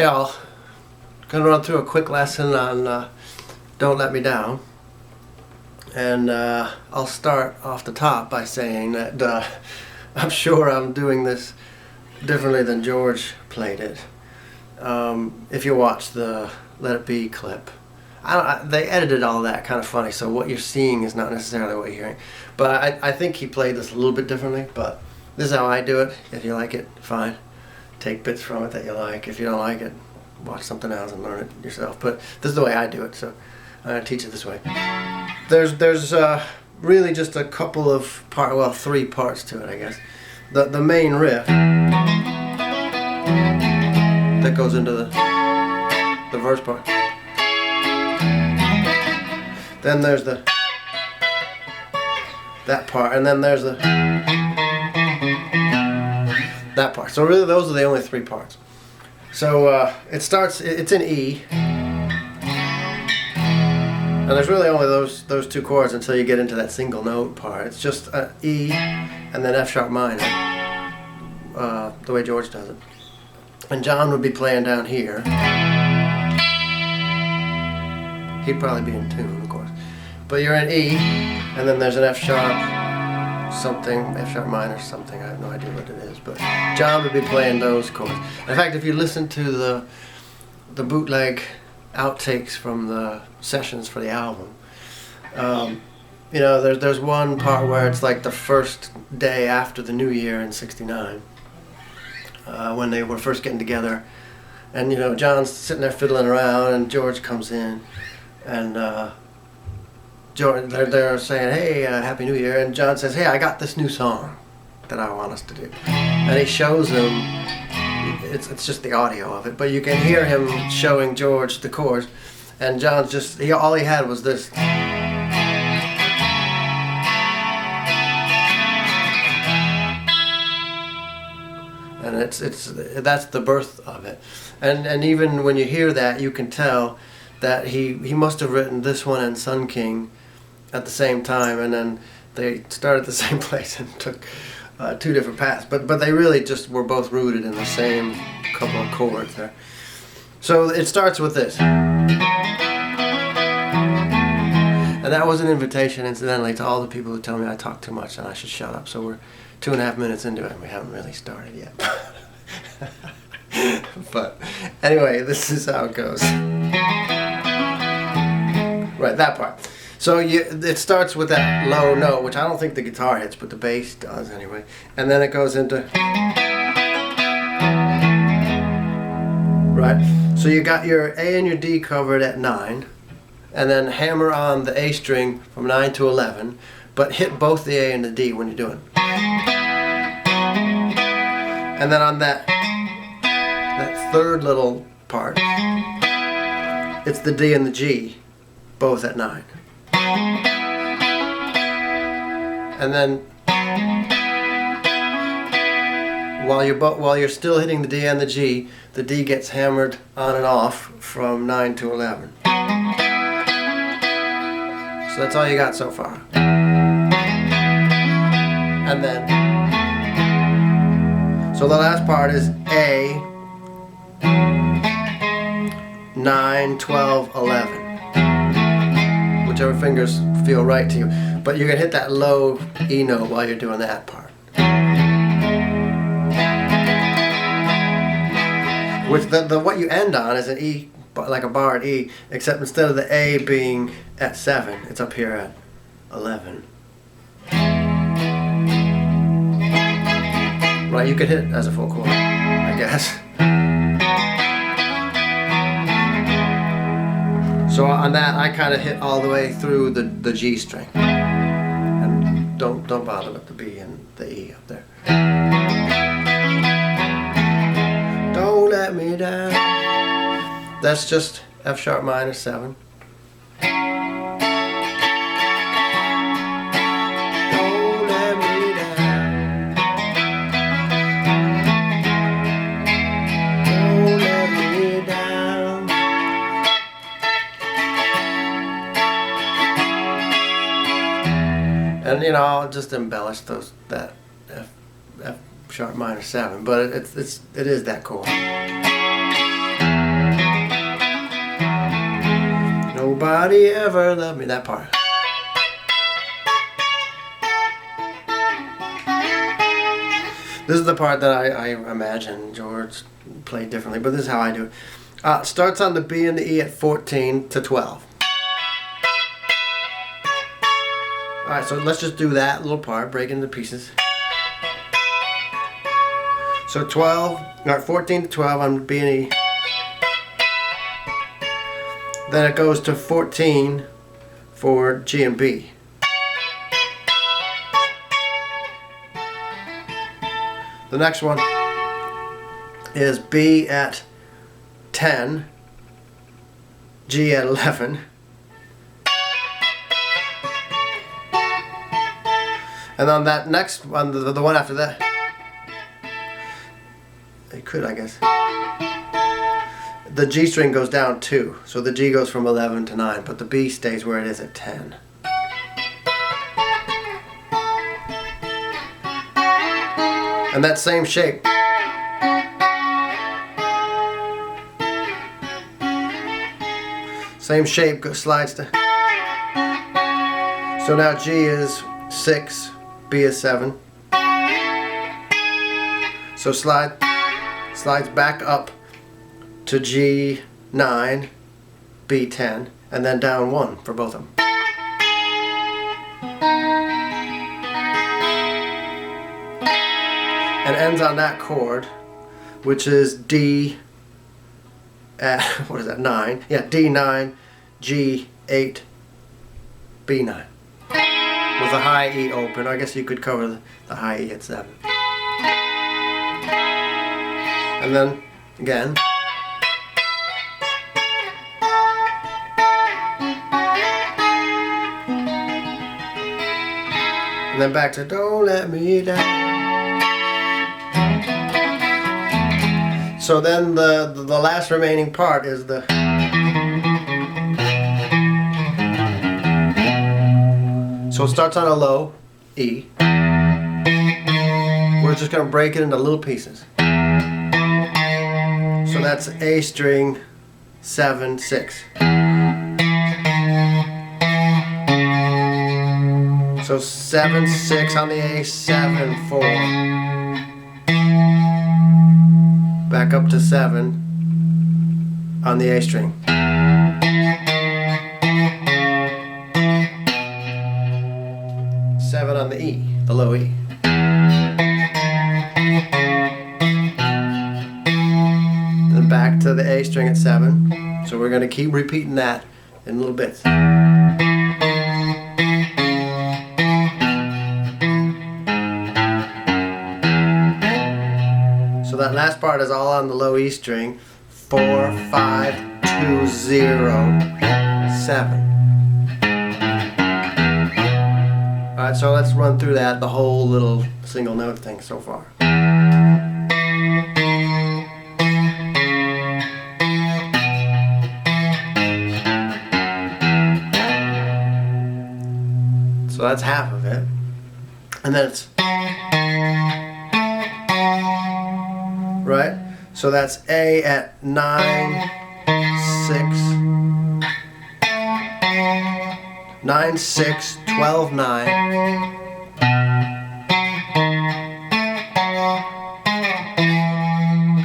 Hey all, gonna run through a quick lesson on Don't Let Me Down, and I'll start off the top by saying that I'm sure I'm doing this differently than George played it. If you watch the Let It Be clip, they edited all that kind of funny, so what you're seeing is not necessarily what you're hearing. But I think he played this a little bit differently, but this is how I do it. If you like it, fine. Take bits from it that you like. If you don't like it, watch something else and learn it yourself. But this is the way I do it, so I'm going to teach it this way. There's really just a couple of three parts to it, I guess. The main riff that goes into the verse part. Then there's that part, and then there's that part. So really those are the only three parts. So it's in E, and there's really only those two chords until you get into that single note part. It's just E and then F sharp minor, the way George does it. And John would be playing down here. He'd probably be in tune, of course. But you're in E, and then there's an F sharp something, F sharp minor something, I have no idea what it is, but John would be playing those chords. In fact, if you listen to the bootleg outtakes from the sessions for the album, you know, there's one part where it's like the first day after the new year in '69, when they were first getting together, and you know, John's sitting there fiddling around, and George comes in, and they're saying, hey, Happy New Year, and John says, hey, I got this new song that I want us to do. And he shows him, it's just the audio of it, but you can hear him showing George the chords, and John's just, all he had was this. And that's the birth of it. And even when you hear that, you can tell that he must have written this one and Sun King at the same time, and then they started at the same place and took two different paths. But they really just were both rooted in the same couple of chords there. So it starts with this. And that was an invitation, incidentally, to all the people who tell me I talk too much and I should shut up. So we're 2.5 minutes into it and we haven't really started yet. But anyway, this is how it goes. Right, that part. So it starts with that low note, which I don't think the guitar hits, but the bass does anyway. And then it goes into... Right, so you got your A and your D covered at 9, and then hammer on the A string from 9 to 11, but hit both the A and the D when you're doing it. And then on that third little part, it's the D and the G, both at 9. And then while you're still hitting the D and the G, the D gets hammered on and off from 9 to 11. So that's all you got so far. And then, so the last part is A, 9, 12, 11. Whichever fingers feel right to you. But you're going to hit that low E note while you're doing that part. Which what you end on is an E, like a bar at E, except instead of the A being at 7, it's up here at 11. Right, you could hit it as a full chord, I guess. So on that, I kind of hit all the way through the G string, and don't bother with the B and the E up there. Don't let me down. That's just F sharp minor 7. Don't let me down. Don't let me down. And you know, I'll just embellish that F sharp minor 7, but it is that chord. Nobody ever loved me. That part. This is the part that I imagine George played differently, but this is how I do it. Starts on the B and the E at 14 to 12. Alright, so let's just do that little part, break it into pieces. So 14 to 12 on B and E. Then it goes to 14 for G and B. The next one is B at 10, G at 11, and on that next one, the one after that, it could, I guess, the G string goes down 2, so the G goes from 11 to 9, but the B stays where it is at 10. And that same shape. Same shape slides to. So now G is 6, B is 7. So slides back up to G9, B10, and then down 1 for both of them. And ends on that chord, which is D at, what is that, 9? Yeah, D9, G8, B9. With a high E open. I guess you could cover the high E at 7. And then, again. And then back to Don't Let Me Down. So then the last remaining part is the. So it starts on a low E. We're just going to break it into little pieces. So that's A string 7, 6. So 7, 6 on the A, 7, 4. Back up to 7 on the A string. 7 on the E, the low E. Then back to the A string at 7. So we're going to keep repeating that in little bits. So that last part is all on the low E string. 4, 5, 2, 0, 7. Alright, so let's run through that, the whole little single note thing so far. So that's half of it. And then it's. Right? So that's A at 9, 6, 9, 6, 12, 9.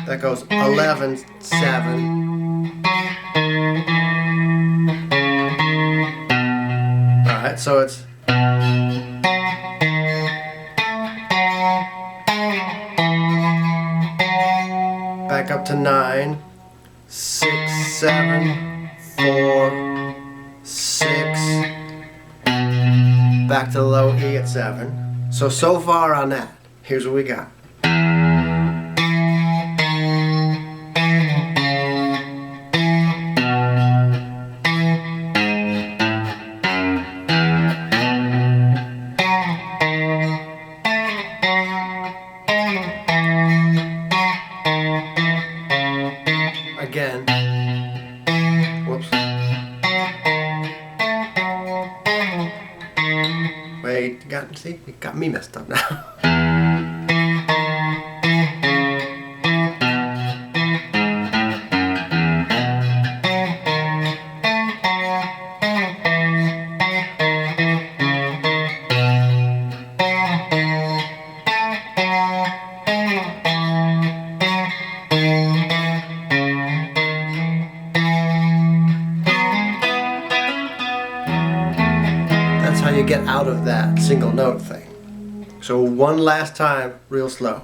That goes 11, 7. Alright, so it's. Back up to 9, 6, 7, 4, 6. Back to the low E at 7. So far on that, here's what we got. Again. Whoops. Wait, see, it got me messed up now. get out of that single note thing. So one last time, real slow.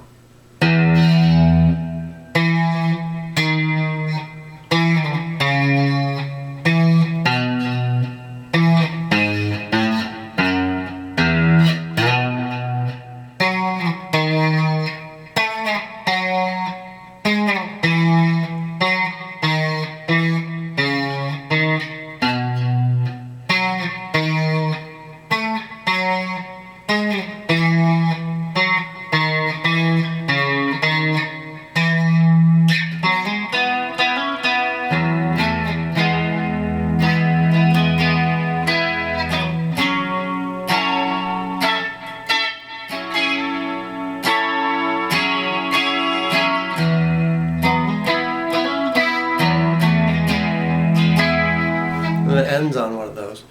And it ends on one of those.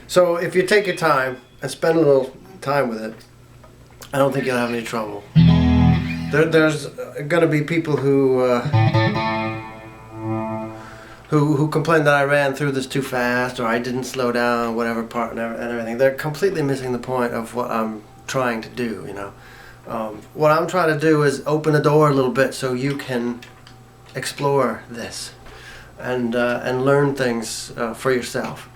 So if you take your time and spend a little time with it, I don't think you'll have any trouble. There's going to be people who complain that I ran through this too fast, or I didn't slow down whatever part and everything. They're completely missing the point of what I'm trying to do. You know, what I'm trying to do is open the door a little bit so you can explore this and learn things for yourself.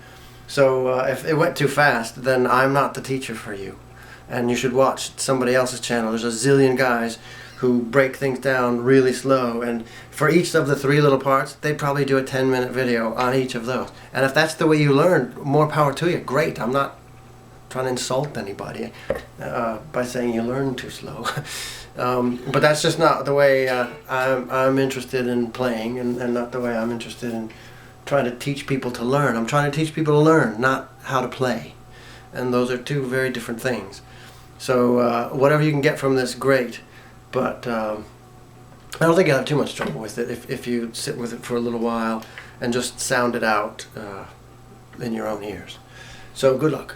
So if it went too fast, then I'm not the teacher for you, and you should watch somebody else's channel. There's a zillion guys who break things down really slow, and for each of the 3 little parts, they'd probably do a 10-minute video on each of those. And if that's the way you learn, more power to you. Great. I'm not trying to insult anybody by saying you learn too slow. But that's just not the way I'm interested in playing, and not the way I'm interested in trying to teach people to learn. I'm trying to teach people to learn, not how to play. And those are 2 very different things. So whatever you can get from this, great. But I don't think you'll have too much trouble with it if you sit with it for a little while and just sound it out in your own ears. So good luck.